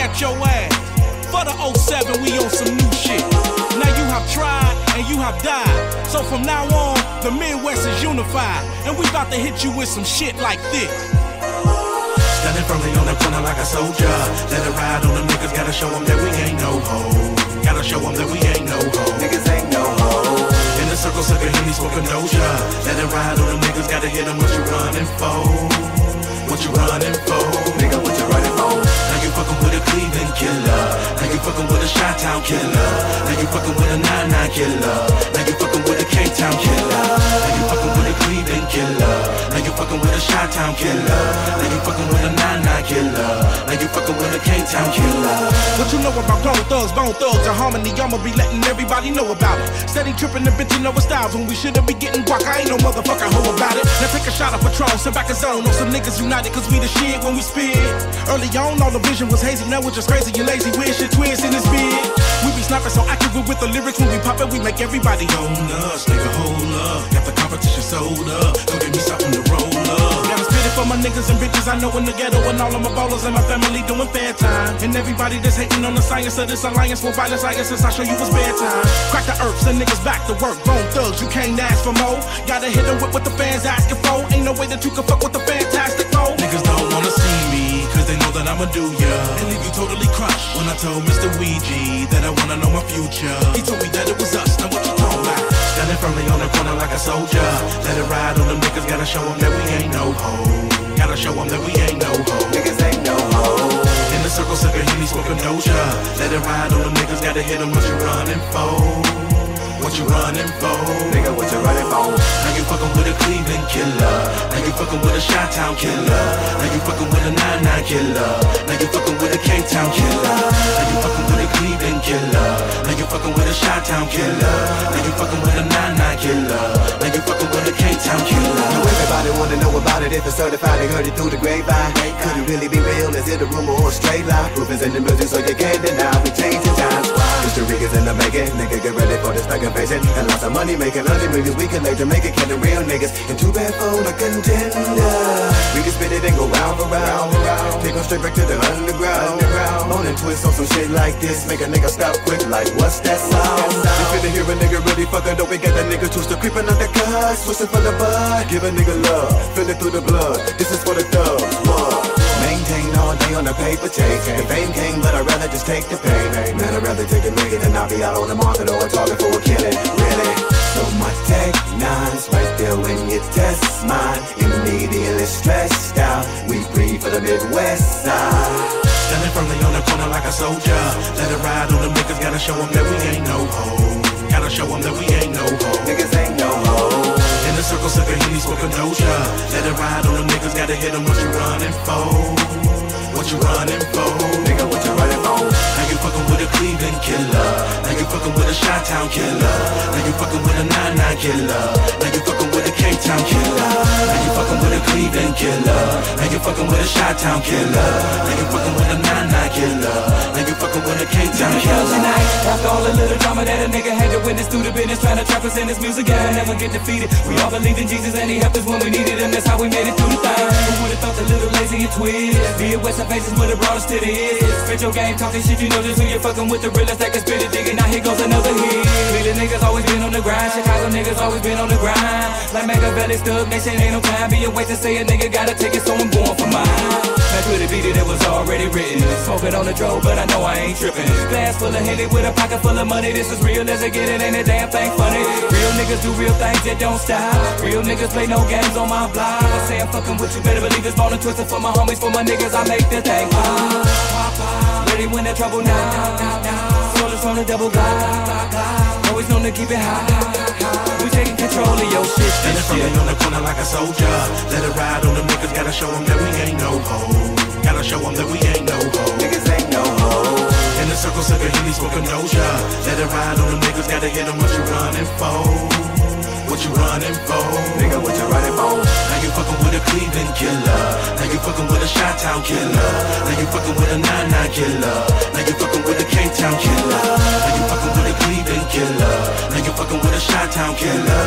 at your ass. For the 07, we on some new shit. Now you have tried and you have died. So from now on, the Midwest is unified. And we about to hit you with some shit like this. Standing firmly on the corner like a soldier. Let it ride on them niggas, gotta show them that we ain't no hoe. Gotta show them that we ain't no hoe. Niggas ain't no hoe. In the circle, sucker, Henny, smoking Doja. Let it ride on them niggas, gotta hit them. What you running for? What you running for? Nigga, what you running for? Now you fucking with a Cleveland killer. Now you fucking with a Chi-Town killer. Now you fucking with a 9-9 killer. Now you fucking with a K-Town killer. Now you fucking with a Cleveland killer. Now you fucking with a Chi-Town killer. Now you fucking with a 9-9 killer. Now you fucking with a K-Town killer. What you know about bone thugs, and harmony? I'ma be letting everybody know about it. Steady tripping and bitching over styles when we should've be getting guac. I ain't no motherfucker hoe about it. Now take a shot of Patron, sit back and zone on some niggas united, cause we the shit when we spit. Early on, all the vision was hazy, now we're just crazy and lazy. Weird shit, twist in this bed. We be snapping so accurate with the lyrics when we pop it, we make everybody on us, nigga, hold up. Got the competition sold up. Go give me something to roll up. Gotta spit it for my niggas and bitches I know in the ghetto, and all of my ballers and my family doing fair time. And everybody that's hating on the science of this alliance for violence, I guess since I show you it's bedtime. Crack the earth, send niggas back to work. Bone thugs, you can't ask for more. Gotta hit them with what the fans asking for. Ain't no way that you can fuck with the Fantastic Four. Niggas don't wanna see me, cause they know that I'ma do ya and leave you totally crushed. When I told Mr. Ouija that I wanna know my future, he told me that it was us, now what you talking about? Standing firmly on the corner like a soldier. Let it ride on them niggas, gotta show them that we ain't no hoe. Gotta show them that we ain't no hoe. Niggas ain't no hoe. In the circle, sucker, Henny, smoking Doja. Let it ride on them niggas, gotta hit them. What you running for? What you running for? Nigga, what you running for? Now you fucking with a Cleveland killer. Now you fucking with a Chi-Town killer. Now you fucking with a 9-9 killer. Now you fucking with a K-Town killer. Now you fucking with a Cleveland killer. Now you fucking with a Chi-Town killer. Now you fucking with a 9-9 killer. Now you fucking with a K-Town killer. Now everybody wanna know about it. If it's certified, they heard it through the grapevine. Could it really be real? Is it a rumor or a straight lie? Proof is in the music, so you can't deny. We changing times. History is in the making. Nigga, get ready for this invasion. And lots of money making, 100 millions we can make to make it. Can the real niggas and too bad for the contender. We can spit it and go round for round. Take them straight back to the underground. Moan and twist on some shit like this. Make a nigga stop quick like what's that sound? You finna hear a nigga really fucking dope. We got that nigga twisted creeping out the cuss. Twisting for the bud. Give a nigga love. Feel it through the blood. This is for the thugs. What? Maintain all day on the paper chase. The fame came, but I'd rather just take the pain. Man, I'd rather take a nigga than I'll be out on the market or a target for a killing. Really? So much tech nines right there when you test mine. Immediately stressed out. We breathe for the Midwest side. Standing firmly on the corner like a soldier. Let it ride on them niggas, gotta show them that we ain't no hoe. Gotta show them that we ain't no hoe. Niggas ain't no hoe. In the circle, sucker, Henny, smoking Doja. Let it ride on them niggas, gotta hit them. What you running for? What you running for? Nigga, what you running for? Now you fucking with a Cleveland killer. Now you fucking with a Chi-Town killer. Now you fucking with a 9-9 killer. Now you fucking with a K-Town killer. Now you fucking with a Cleveland killer. Now you fucking with a Chi-Town killer. Now you fucking with a 9-9 killer. Now you fucking with a K-Town killer. After all the little drama that a nigga had to witness through the business, trying to trap us in this music game and never get defeated. We all believed in Jesus and he helped us when we needed him. That's how we made it through the thing. Who would've thought the little lazy and twist? Be it West faces with the broadest to the is. Spit your game, talking shit, you know just who you're fucking with. The realest that can spit it, digging. Now here goes another hit. Cleveland niggas always been on the grind. Chicago niggas always been on the grind. Like Machiavelli, Stug Nation, ain't no time. Be a waste to say a nigga gotta take it, so I'm going for mine. Now could it be that it was already written? Smoking on the drove, but I know I ain't tripping. Glass full of Henny with a pocket full of money. This is real as I get it, ain't a damn thing funny. Real niggas do real things that don't stop. Real niggas play no games on my block. I say I'm fucking with you, better believe it's born and twisted. For my homies, for my niggas, I make this thing pop. Ready when the trouble now. Soldiers from the double block. Always known to keep it high. We taking control of your shit. Standing firmly on the corner like a soldier. Let it ride on them niggas, gotta show them that we ain't no hoe. Gotta show them that we ain't no hoe. Niggas ain't no hoe. In the circle, sucker, Henny, smoking Doja. Let it ride on them niggas, gotta hit them. What you running for? What you running for? Nigga, what you running for? Now you fucking with a Cleveland killer. Now you fucking with a Chi-Town killer. Now you fucking with a 9-9 killer. Now you fucking with a K-Town killer. Now you fucking with a Cleveland killer. Now you fucking with a Chi-Town killer.